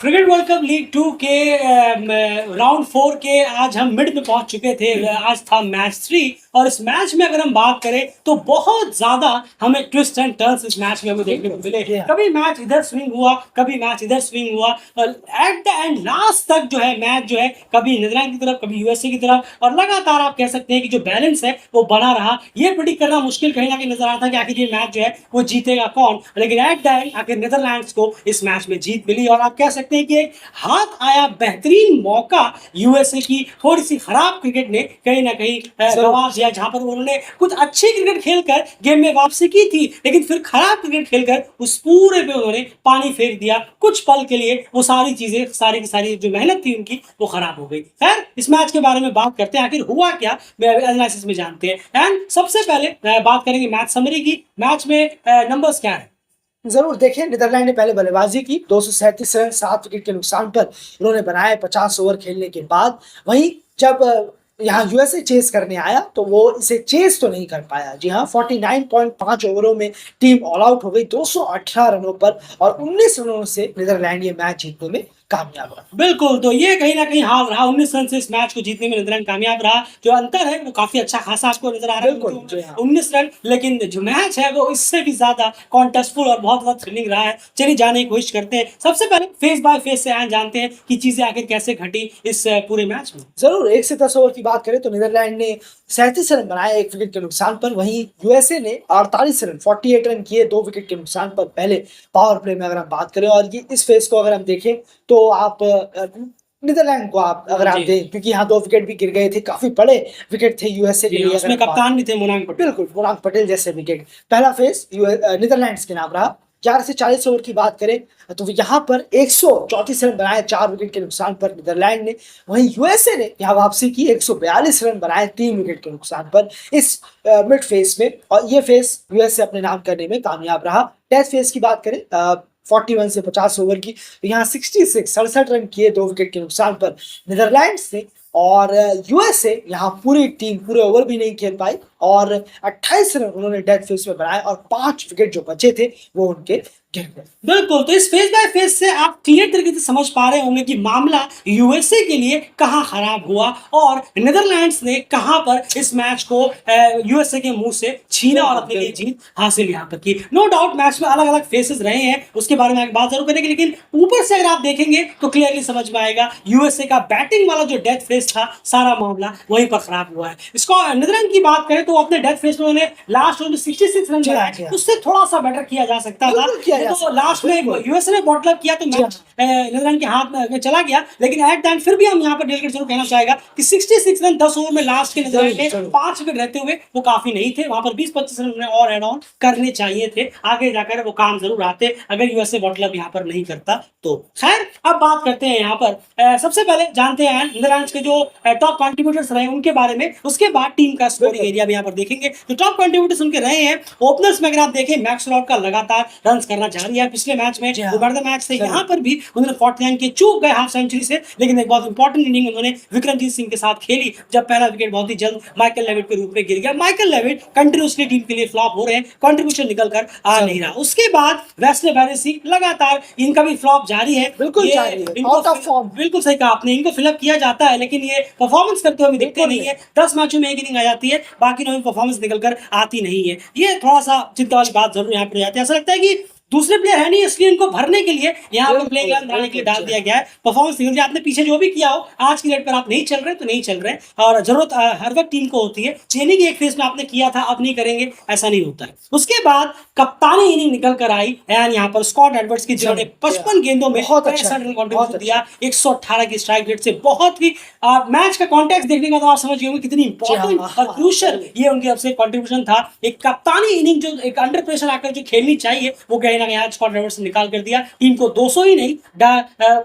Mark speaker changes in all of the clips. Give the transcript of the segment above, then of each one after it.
Speaker 1: Cricket world cup league 2 के round 4 के आज हम मिड में पहुंच चुके थे। आज था मैच 3 और इस मैच में अगर हम बात करें तो बहुत ज्यादा हमें ट्विस्ट एंड टर्न्स इस मैच में हमें देखने को मिले। कभी मैच इधर स्विंग हुआ, कभी मैच इधर स्विंग हुआ और एट द एंड लास्ट तक जो है मैच जो है कभी नीदरलैंड की तरफ, कभी यूएसए की तरफ और लगातार आप कह सकते हैं कि जो बैलेंस है वो बना रहा। ये प्रेडिक्ट करना मुश्किल कहीं ना कहीं नजर आता था कि आखिर ये मैच जो है वो जीतेगा कौन, लेकिन एट द एंड आखिर नीदरलैंड्स को इस मैच में जीत मिली और आप कह सकते हैं कि एक हाथ आया बेहतरीन मौका यूएसए की थोड़ी सी खराब क्रिकेट ने कहीं ना कहीं गंवा दिया, जहां पर उन्होंने कुछ अच्छी क्रिकेट खेलकर गेम में वापसी की थी, लेकिन फिर खराब क्रिकेट खेलकर उस पूरे पे उन्होंने पानी फेंक दिया। कुछ पल के लिए वो सारी चीजें, सारी की सारी जो मेहनत थी उनकी वो खराब हो गई। खैर, इस मैच के बारे में बात करते हैं, आखिर हुआ क्या एनालिसिस में जानते हैं। एंड सबसे पहले बात करेंगे मैच समरी की। मैच में नंबर्स क्या है?
Speaker 2: जरूर देखिए, नीदरलैंड ने पहले बल्लेबाजी की, 237 रन 7 विकेट के नुकसान पर उन्होंने बनाए 50 ओवर खेलने के बाद। वहीं जब यहाँ यूएसए चेस करने आया तो वो इसे चेस तो नहीं कर पाया। जी हाँ, 49.5 ओवरों में टीम ऑल आउट हो गई 218 रनों पर और 19 रनों से नीदरलैंड ये मैच जीतने में कामयाब रहा।
Speaker 1: बिल्कुल, तो ये कहीं ना कहीं हार रहा। 19 रन से इस मैच को जीतने में नीदरलैंड कामयाब रहा। जो अंतर है वो काफी अच्छा खासा आपको नजर आ रहा है,
Speaker 2: बिल्कुल, जी हाँ।
Speaker 1: 19 रन, लेकिन जो मैच है वो इससे भी ज्यादा कॉन्टेस्टफुल और बहुत ज्यादा थ्रिलिंग रहा है। चलिए जानने की कोशिश करते हैं। सबसे पहले फेस बाय फेस से जानते हैं कि चीजें आखिर कैसे घटी इस पूरे मैच में।
Speaker 2: जरूर 1 से 10 ओवर की बात करें तो नीदरलैंड ने 37 रन बनाए 1 विकेट के नुकसान पर। वहीं यूएसए ने 48 रन 48 रन किए 2 विकेट के नुकसान पर पहले पावर प्ले में। अगर हम बात करें और ये इस फेस को अगर हम देखें तो आप नीदरलैंड को आप अगर आप दें, क्योंकि यहाँ 2 विकेट भी गिर गए थे, काफी बड़े विकेट थे यूएसए के लिए।
Speaker 1: उसमें कप्तान भी थे मोनांग पटेल।
Speaker 2: बिल्कुल, मोनांग पटेल जैसे विकेट। पहला फेस नीदरलैंड्स के नाम रहा। 11 से 40 ओवर की बात करें तो यहाँ पर 134 रन बनाए 4 विकेट के नुकसान पर नीदरलैंड ने। वहीं यूएसए ने यहाँ वापसी की, 142 रन बनाए 3 विकेट के नुकसान पर इस मिड फेस में, और ये फेस यूएसए अपने नाम करने में कामयाब रहा। टेस्ट फेस की बात करें 41 से 50 ओवर की, तो यहाँ 67 रन किए 2 विकेट के नुकसान पर नीदरलैंड्स ने। और यूएसए यहाँ पूरी टीम पूरे ओवर भी नहीं खेल पाई और 28 रन उन्होंने डेथ फेस में बनाए और 5 विकेट जो बचे थे वो उनके गिर गए।
Speaker 1: बिल्कुल, तो इस फेस बाय फेस से आप क्लियर तरीके से समझ पा रहे होंगे कि मामला यूएसए के लिए कहां खराब हुआ और नीदरलैंड्स ने कहां पर इस मैच को यूएसए के मुंह से छीना और अपने लिए जीत हासिल यहां पर की। नो डाउट मैच में अलग अलग फेसेस रहे हैं, उसके बारे में बात जरूर करेंगे, लेकिन ऊपर से अगर आप देखेंगे तो क्लियरली समझ में आएगा यूएसए का बैटिंग वाला जो डेथ फेस था, सारा मामला वहीं पर खराब हुआ है। इसको नीदरलैंड की बात करें तो अपने डेथ फेस में उन्होंने लास्ट ओवर में 66 रन बनाए, उससे थोड़ा सा बेटर किया जा सकता था। तो लास्ट में यूएसए ने बॉटल अप किया तो मैच नीदरलैंड के हाथ में चला गया, लेकिन एट द एंड फिर भी हम यहाँ पर डेलगेट जरूर कहना चाहेगा कि 66 रन 10 ओवर में लास्ट के नीदरलैंड के 5 विकेट रहते हुए वो काफी नहीं थे। वहां पर 20-25 रन उन्हें और एड ऑन करने चाहिए थे, आगे जाकर वो काम जरूर आते अगर यूएसए बॉटल अप यहाँ पर नहीं करता तो। खैर, अब बात करते हैं यहाँ पर सबसे पहले जानते हैं नीदरलैंड्स के जो टॉप कंट्रीब्यूटर्स रहे उनके बारे में, उसके बाद टीम का स्कोरिंग एरिया भी यहाँ पर देखेंगे। तो टॉप कंट्रीब्यूटर्स उनके रहे हैं ओपनर्स में अगर आप देखें, मैक्स लॉर्ड का लगातार रन करना जारी है। पिछले मैच में मैच से यहाँ पर भी उन्होंने 49 के चूक गए हाफ सेंचुरी से, लेकिन एक बहुत इंपॉर्टेंट इनिंग उन्होंने विक्रमजीत सिंह के साथ खेली जब पहला विकेट बहुत ही जल्द माइकल लेविट के रूप में गिर गया। माइकल लेविट कंटिन्यूअसली टीम के लिए फ्लॉप हो रहे हैं, कंट्रीब्यूशन निकल कर आ नहीं रहा। उसके बाद वेस्ले बैरेसी लगातार इनका भी फ्लॉप जारी है।
Speaker 2: बिल्कुल आउट ऑफ फॉर्म।
Speaker 1: बिल्कुल सही कहा आपने, इनको फिलअप किया जाता है लेकिन ये परफॉर्मेंस करते हुए दिखते नहीं है। 10 मैचों में एक इनिंग आ जाती है, बाकी 9 परफॉर्मेंस निकल कर आती नहीं है। ये थोड़ा सा चिंता वाली बात जरूर यहाँ पर जाती है। ऐसा लगता है कि दूसरे प्लेयर है नहीं, इसलिए इनको भरने के लिए यहाँ पर प्लेइंग 11 बनाने के लिए डाल दिया गया है। परफॉर्मेंस निकल जाए, आपने पीछे जो भी किया हो, आज की डेट पर आप नहीं चल रहे तो नहीं चल रहे, और जरूरत हर वक्त टीम को होती है। चेन्नई की एक फेस में आपने किया था, अब नहीं करेंगे, ऐसा नहीं होता है। उसके बाद कप्तानी इनिंग निकल कर आई एंड यहाँ पर स्कॉट एडवर्ड्स की, जिन्होंने 55 गेंदों में 65 रन कॉन्ट्रीब्यूशन दिया 118 की स्ट्राइक रेट से। बहुत ही मैच का कॉन्टेक्स्ट देखने का तो आप समझ गए होंगे कितनी इंपॉर्टेंट और क्रूशियल ये उनकी तरफ से कॉन्ट्रीब्यूशन था। एक कप्तानी इनिंग जो एक अंडर प्रेशर आकर जो खेलनी चाहिए वो कहीं ना कहीं स्कॉट एडवर्ड्स निकाल कर दिया। टीम को 200 ही नहीं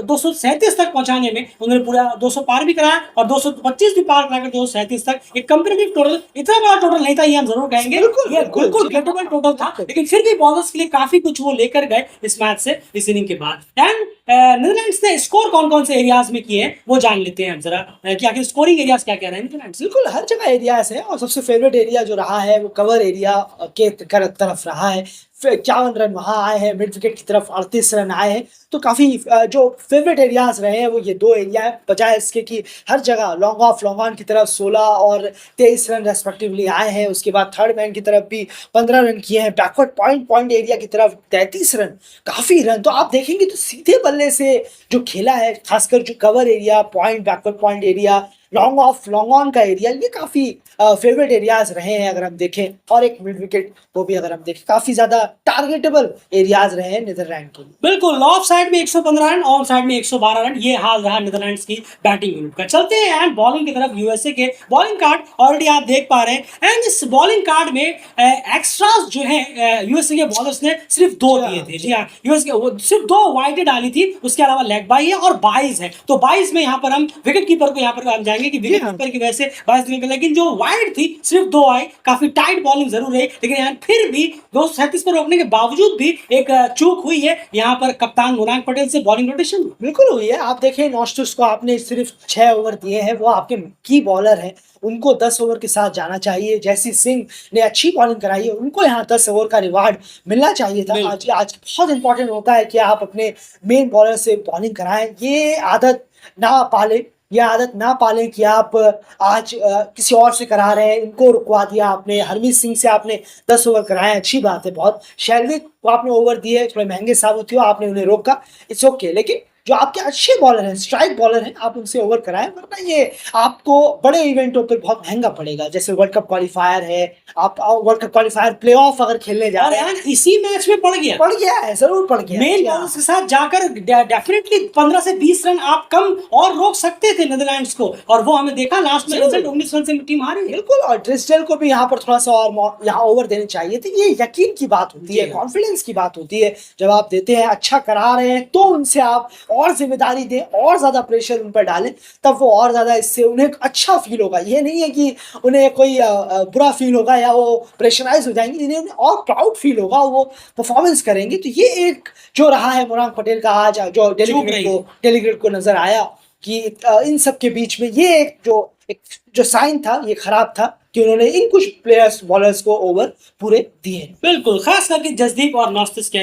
Speaker 1: 237 तक पहुंचाने में उन्होंने पूरा 200 पार भी कराया और 225 भी पार कराकर 237 तक एक कंपैरेटिव टोटल, इतना बड़ा टोटल नहीं था ये हम जरूर कहेंगे, ये बिल्कुल गेटेबल टोटल था, लेकिन फिर भी बॉलर्स के लिए काफी कुछ वो लेकर गए इस मैच से, इस इनिंग के बाद। एंड नीदरलैंड्स ने स्कोर कौन कौन से एरियाज में किए हैं वो जान लेते हैं हम जरा कि आखिर स्कोरिंग एरियाज क्या कह रहे हैं नीदरलैंड्स।
Speaker 2: बिल्कुल हर जगह एरियाज है और सबसे फेवरेट एरिया जो रहा है वो कवर एरिया के तरफ रहा है। 51 रन वहां आए हैं, मिड विकेट की तरफ 38 रन आए हैं। तो काफी जो फेवरेट एरियाज रहे हैं वो ये दो एरिया है, बजाय इसके कि हर जगह लॉन्ग ऑफ लॉन्ग ऑन की तरफ 16 और 23 रन रेस्पेक्टिवली आए हैं। उसके बाद थर्ड मैन की तरफ भी 15 रन किए हैं, बैकवर्ड पॉइंट एरिया की तरफ 33 रन, काफी रन। तो आप देखेंगे तो सीधे बल्ले से जो खेला है, खासकर जो cover area, point, backward point area, long off long on का एरिया, ये काफी फेवरेट एरियाज रहे हैं अगर हम देखें। और एक मिड विकेट वो भी अगर हम देखें, काफी ज्यादा टारगेटेबल एरियाज रहे हैं नीदरलैंड के लिए।
Speaker 1: बिल्कुल, ऑफ साइड में 115 रन, ऑन साइड में 112 रन, ये हाल रहा नीदरलैंड्स की बैटिंग यूनिट का। चलते हैं एंड बॉलिंग की तरफ। यूएसए के बॉलिंग कार्ड ऑलरेडी आप देख पा रहे हैं एंड इस बॉलिंग कार्ड में एक्स्ट्रास जो है यूएसए के बॉलर्स ने सिर्फ 2 दिए थे। जी हाँ, यूएसए के सिर्फ 2 वाइडेड डाली थी, उसके अलावा लेग बाई है और 22 है। तो 22 में यहाँ पर हम विकेट कीपर को यहाँ पर हम जाएंगे कि विकेट कीपर की वजह से 22 दिए, लेकिन जो वाइड थी सिर्फ 2 आई। काफी टाइट बॉलिंग जरूर रही, लेकिन यहाँ फिर भी 237 पर रोकने के बावजूद भी एक चूक हुई है यहाँ पर कप्तान मोनांक पटेल से बॉलिंग रोटेशन में।
Speaker 2: बिल्कुल हुई है। आप देखें नॉस्टस को आपने सिर्फ 6 ओवर दिए हैं, वो आपके की बॉलर हैं, उनको 10 ओवर के साथ जाना चाहिए। जैसी सिंह ने अच्छी बॉलिंग कराई है, उनको यहाँ 10 ओवर का रिवार्ड मिलना चाहिए था। आज बहुत इंपॉर्टेंट होता है कि आप अपने मेन बॉलर से बॉलिंग कराएं। ये आदत ना पाले, यह आदत ना पालें कि आप आज किसी और से करा रहे हैं। इनको रुकवा दिया आपने, हरमीत सिंह से आपने 10 ओवर कराए, अच्छी बात है बहुत। शेलविक को आपने ओवर दिए, थोड़े महंगे साबित हुए, आपने उन्हें रोका, इट्स ओके। लेकिन जो आपके अच्छे बॉलर हैं, स्ट्राइक बॉलर हैं, आप उनसे ओवर कराएं, वरना ये आपको बड़े इवेंटों पर बहुत महंगा पड़ेगा। जैसे वर्ल्ड कप क्वालिफायर है, आप वर्ल्ड कप क्वालिफायर प्लेऑफ अगर खेलने जा रहे हैं,
Speaker 1: इसी मैच में पड़
Speaker 2: गया है, जरूर पड़ गया।
Speaker 1: मेन बॉलर्स के साथ जाकर डेफिनेटली 15 से 20 रन आप कम और रोक सकते थे नीदरलैंड्स को, और वो हमें देखा लास्ट में रिजल्ट 19 रन से टीम हारी।
Speaker 2: बिल्कुल, और ड्रिसडेल को भी यहाँ पर थोड़ा सा और यहाँ ओवर देने चाहिए थे। ये यकीन की बात होती है, कॉन्फिडेंस की बात होती है। जब आप देते हैं, अच्छा करा रहे हैं, तो उनसे आप और जिम्मेदारी दें, और ज्यादा प्रेशर उन पर डालें, तब वो और ज्यादा इससे उन्हें अच्छा फील होगा। ये नहीं है कि उन्हें कोई बुरा फील होगा या वो प्रेशराइज हो जाएंगे, इन्हें और प्राउड फील होगा, वो परफॉर्मेंस करेंगे। तो ये एक जो रहा है मोनांक पटेल का आज, जो डेलीगेट को नजर आया कि इन सब के बीच में ये एक साइन था, ये खराब था कि उन्होंने इन कुछ प्लेयर्स बॉलर्स को ओवर पूरे दिए।
Speaker 1: बिल्कुल, खास करके जसदीप और नॉस्टिस के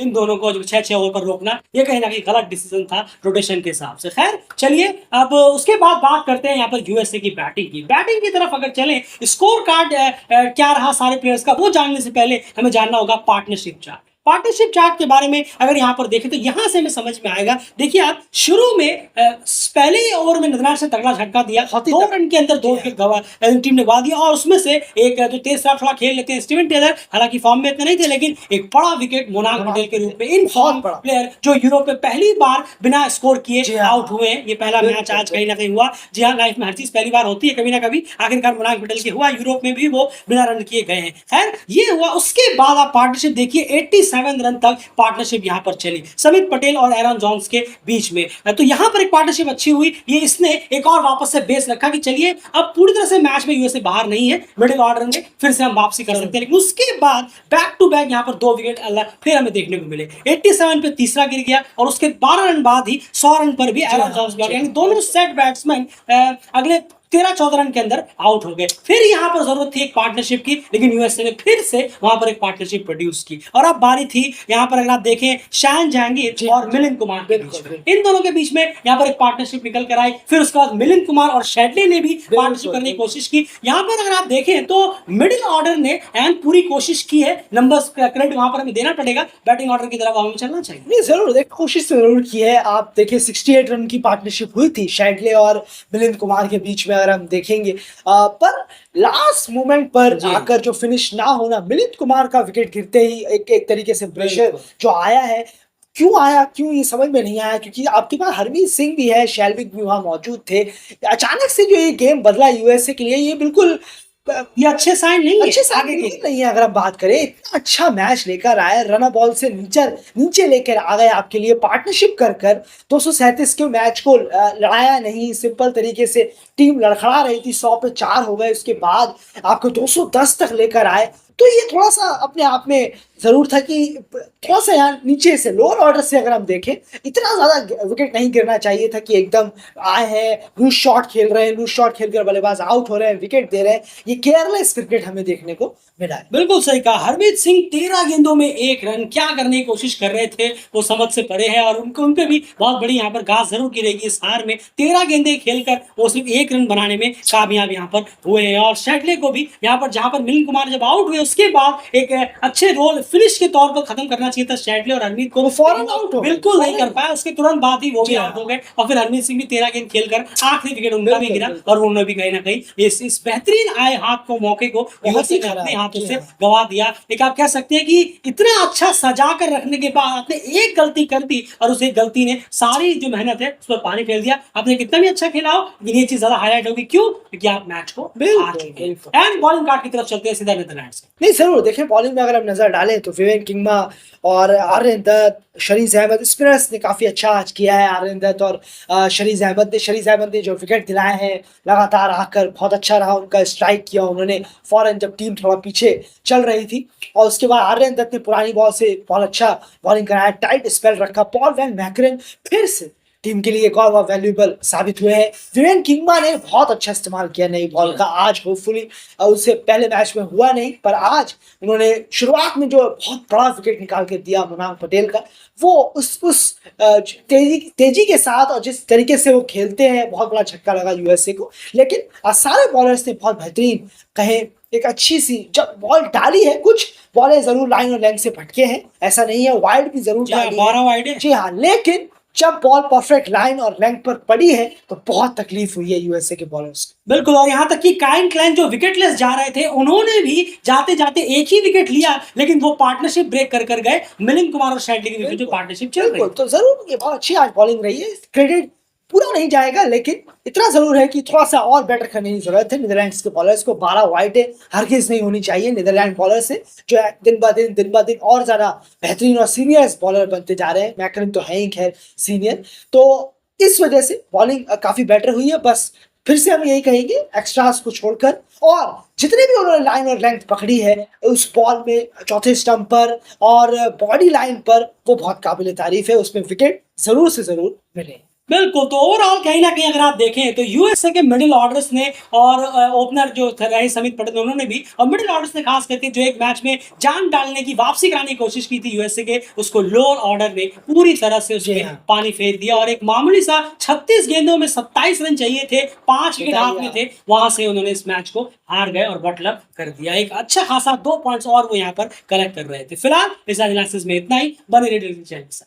Speaker 1: इन दोनों को जो 6-6 ओवर पर रोकना, ये कहीं ना कहीं गलत डिसीजन था रोटेशन के हिसाब से। खैर चलिए, अब उसके बाद बात करते हैं यहाँ पर यूएसए की बैटिंग की तरफ अगर चलें, स्कोर कार्ड क्या रहा सारे प्लेयर्स का, वो जानने से पहले हमें जानना होगा पार्टनरशिप चार्ट के बारे में। अगर यहाँ पर देखें तो यहाँ से हमें समझ में आएगा। देखिए आप, शुरू में पहले ही ओवर में नीदरलैंड्स ने तगड़ा झटका दिया, 2 रन के अंदर 2 विकेट टीम ने गवा दिया, और उसमें से एक जो तेज थोड़ा खेल लेते हैं स्टीवन टेलर, हालांकि फॉर्म में इतने नहीं थे, लेकिन एक बड़ा विकेट मोनांक पटेल के रूप में इन फॉर्म प्लेयर जो यूरोप में पहली बार बिना स्कोर किए आउट हुए। ये पहला मैच आज कहीं ना कहीं हुआ। जी हाँ, लाइफ में हर चीज पहली बार होती है कभी ना कभी, आखिरकार मोनांक पटेल के हुआ, यूरोप में भी वो बिना रन किए गए हैं। खैर ये हुआ। उसके बाद आप पार्टनरशिप देखिए, 87 रन तक पार्टनरशिप यहां पर चली समित पटेल और एरन जॉन्स के बीच में। तो यहां पर एक पार्टनरशिप अच्छी हुई। ये इसने एक और वापस से बेस रखा कि चलिए अब पूरी तरह से मैच में यूएसए बाहर नहीं है, मिडिल ऑर्डर में फिर से हम वापसी कर सकते हैं। लेकिन उसके बाद बैक टू बैक यहां पर 2 विकेट फिर हमें देखने को मिले। 87 पे तीसरा गिर गया, और उसके 12 रन बाद ही 100 रन पर भी एरन जॉन्स गया। यानी दोनों सेट बैट्समैन अगले 13-14 रन के अंदर आउट हो गए। फिर यहां पर जरूरत थी एक पार्टनरशिप की, लेकिन यूएसए ने फिर से वहां पर एक पार्टनरशिप प्रोड्यूस की। और अब बारी थी यहां पर, अगर आप देखें, शान जहांगीर और मिलिंद कुमार के बीच में, इन दोनों के बीच में यहां पर एक पार्टनरशिप निकल कर आई। फिर उसके बाद मिलिंद कुमार और शेडले ने भी पार्टनरशिप करने की कोशिश की। यहां पर अगर आप देखें तो मिडिल ऑर्डर ने एंड पूरी कोशिश की है। नंबर्स का क्रेडिट वहां पर हमें देना पड़ेगा, बैटिंग ऑर्डर की तरफ हमें चलना चाहिए।
Speaker 2: नहीं, जरूर कोशिश जरूर की है। आप देखिए 68 रन की पार्टनरशिप हुई थी शेडले और मिलिंद कुमार के बीच में, अगर हम देखेंगे, पर लास्ट मोमेंट पर आकर जो फिनिश ना होना, मिलिंद कुमार का विकेट गिरते ही एक तरीके से प्रेशर जो आया है, क्यों ये समझ में नहीं आया, क्योंकि आपके पास हरमीत सिंह भी है, शेलविक भी वहां मौजूद थे। अचानक से जो ये गेम बदला यूएसए के लिए, ये बिल्कुल
Speaker 1: ये अच्छे साइन नहीं है,
Speaker 2: अच्छे साइन नहीं है। अगर हम बात करें, इतना अच्छा मैच लेकर आए, रन बॉल से नीचे लेकर आ गए आपके लिए, पार्टनरशिप कर 237 के मैच को लड़ाया नहीं, सिंपल तरीके से टीम लड़खड़ा रही थी, 100 पे 4 हो गए, उसके बाद आपको 210 तक लेकर आए। तो ये थोड़ा सा अपने आप में जरूर था कि थोड़ा सा यहाँ नीचे से लोअर ऑर्डर से अगर हम देखें, इतना ज्यादा विकेट नहीं गिरना चाहिए था कि एकदम आए हैं लूज शॉट खेल रहे हैं, लूज शॉट खेलकर बल्लेबाज आउट हो रहे हैं, विकेट दे रहे हैं। ये केयरलेस क्रिकेट हमें देखने को मिला है।
Speaker 1: बिल्कुल सही कहा। हरमीत सिंह 13 गेंदों में 1 रन क्या करने की कोशिश कर रहे थे, वो समझ से परे है और उन पे भी बहुत बड़ी यहाँ पर घास जरूर गिरेगी इस हार में। 13 गेंदे खेलकर वो सिर्फ 1 रन बनाने में कामयाब यहाँ पर हुए हैं। और शेडले को भी यहाँ पर, जहां पर मिलिंद कुमार जब आउट हुए उसके बाद एक अच्छे रोल फिनिश के तौर पर खत्म करना चाहिए था शेडले और हरमीत को,
Speaker 2: फौरन आउट हो गए,
Speaker 1: बिल्कुल नहीं कर पाया। उसके तुरंत बाद ही वो भी
Speaker 2: जी
Speaker 1: आउट हो गए और फिर हरमीत सिंह भी 13 गेंद खेलकर आखिरी विकेट उनका भी गिरा और उन्होंने भी कहीं ना कहीं इस बेहतरीन आए हाथ को, मौके को यूएसए ने अपने हाथों से गवा दिया। एक आप कह सकते हैं कि इतना अच्छा सजा कर रखने के बाद आपने एक गलती कर दी और उस एक गलती ने सारी जो मेहनत है उस पर पानी फेर दिया। आपने कितना भी अच्छा खेला हो, लेकिन ये चीज ज्यादा हाईलाइट होगी। क्यों? क्योंकि आप मैच को हार चुके हैं। एंड बॉलिंग कार्ड की तरफ चलते हैं सीधा नीदरलैंड्स से।
Speaker 2: नहीं जरूर देखें, बॉलिंग में अगर हम नजर डालें तो विवेक किंगमा और आर्यन दत्त, शरीज अहमद, स्पिनर्स ने काफी अच्छा आज किया है। आर्यन दत्त और शरीज अहमद ने जो विकेट दिलाए हैं लगातार आकर, बहुत अच्छा रहा उनका। स्ट्राइक किया उन्होंने फौरन जब टीम थोड़ा पीछे चल रही थी, और उसके बाद आर्यन दत्त ने पुरानी बॉल से बहुत अच्छा बॉलिंग कराया, टाइट स्पेल रखा। पॉल वैन मैकरन फिर से टीम के लिए एक और वैल्यूएबल साबित हुए हैं। विवेक किंगमा ने बहुत अच्छा इस्तेमाल किया नई बॉल का आज। होपफुली उससे पहले मैच में हुआ नहीं, पर आज उन्होंने शुरुआत में जो बहुत बड़ा विकेट निकाल के दिया मुनाफ पटेल का, वो उस तेजी के साथ और जिस तरीके से वो खेलते हैं, बहुत बड़ा झटका लगा यूएसए को। लेकिन सारे बॉलर्स ने बहुत बेहतरीन कहें, एक अच्छी सी जब बॉल डाली है, कुछ बॉलें जरूर लाइन और लेंथ से भटके हैं, ऐसा नहीं है, वाइड भी जरूर डाली
Speaker 1: 12 वाइड है।
Speaker 2: जी हाँ, लेकिन जब बॉल परफेक्ट लाइन और लेंथ पर पड़ी है तो बहुत तकलीफ हुई है यूएसए के बॉलर्स को।
Speaker 1: बिल्कुल। और यहाँ तक कि काइन क्लैन जो विकेटलेस जा रहे थे, उन्होंने भी जाते जाते एक ही विकेट लिया, लेकिन वो पार्टनरशिप ब्रेक कर गए। मिलिंद कुमार और शेडली के बीच जो पार्टनरशिप चल रही है,
Speaker 2: तो जरूर ये बहुत अच्छी आज बॉलिंग रही है। क्रेडिट पूरा नहीं जाएगा, लेकिन इतना जरूर है कि थोड़ा सा और बेटर करने की जरूरत है नीदरलैंड्स के बॉलर्स को। 12 वाइड हरगिज नहीं होनी चाहिए नीदरलैंड बॉलर से, जो दिन ब दिन और ज्यादा बेहतरीन और सीनियर बॉलर बनते जा रहे हैं। मैकरन तो है ही खैर सीनियर, तो इस वजह से बॉलिंग काफी बेटर हुई है। बस फिर से हम यही कहेंगे, एक्स्ट्रास को छोड़कर और जितने भी उन्होंने लाइन और लेंथ पकड़ी है उस बॉल में, चौथे स्टंप पर और बॉडी लाइन पर, वो बहुत काबिल तारीफ है। उसमें विकेट जरूर से जरूर मिले।
Speaker 1: बिल्कुल। तो ओवरऑल कहीं ना कहीं अगर आप देखें तो यूएसए के मिडिल ऑर्डर्स ने और ओपनर जो रहे समित पटेल, उन्होंने भी, और मिडिल ऑर्डर्स ने खास करके जो एक मैच में जान डालने की, वापसी कराने की कोशिश की थी यूएसए के, उसको लोअर ऑर्डर ने पूरी तरह से उसमें पानी फेर दिया। और एक मामूली सा 36 गेंदों में 27 रन चाहिए थे, 5 विकेट हाथ में थे, वहां से उन्होंने इस मैच को हार गए और बटलअप कर दिया। एक अच्छा खासा 2 पॉइंट्स और वो यहाँ पर कलेक्ट कर रहे थे। फिलहाल इस एनालिसिस में इतना ही। बने रेडियो चैनल।